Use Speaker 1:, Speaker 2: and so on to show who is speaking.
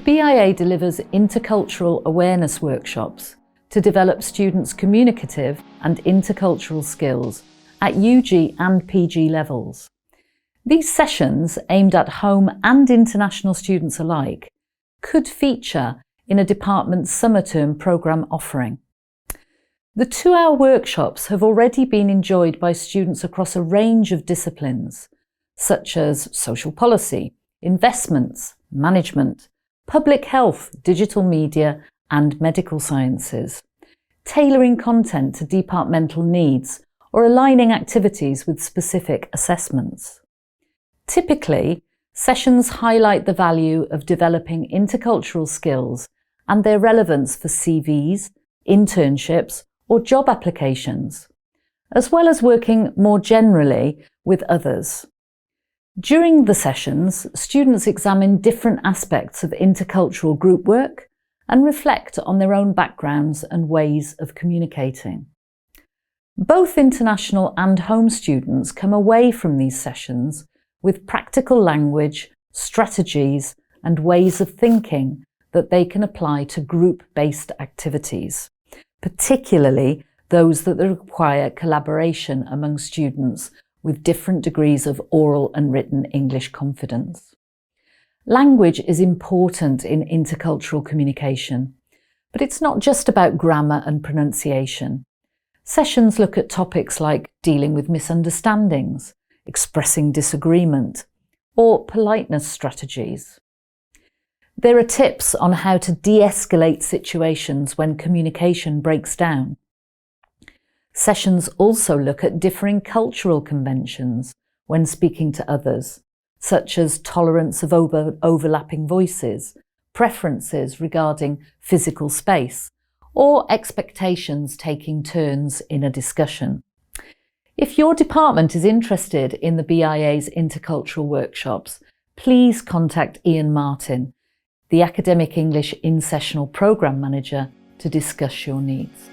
Speaker 1: BIA delivers intercultural awareness workshops to develop students' communicative and intercultural skills at UG and PG levels. These sessions, aimed at home and international students alike, could feature in a department's summer term programme offering. The 2-hour workshops have already been enjoyed by students across a range of disciplines, such as social policy, investments, management, public health, digital media and medical sciences, tailoring content to departmental needs or aligning activities with specific assessments. Typically, sessions highlight the value of developing intercultural skills and their relevance for CVs, internships or job applications, as well as working more generally with others. During the sessions, students examine different aspects of intercultural group work and reflect on their own backgrounds and ways of communicating. Both international and home students come away from these sessions with practical language, strategies and ways of thinking that they can apply to group-based activities, particularly those that require collaboration among students with different degrees of oral and written English confidence. Language is important in intercultural communication, but it's not just about grammar and pronunciation. Sessions look at topics like dealing with misunderstandings, expressing disagreement, or politeness strategies. There are tips on how to de-escalate situations when communication breaks down. Sessions also look at differing cultural conventions when speaking to others, such as tolerance of overlapping voices, preferences regarding physical space, or expectations taking turns in a discussion. If your department is interested in the BIA's intercultural workshops, please contact Ian Martin, the Academic English Insessional Programme Manager, to discuss your needs.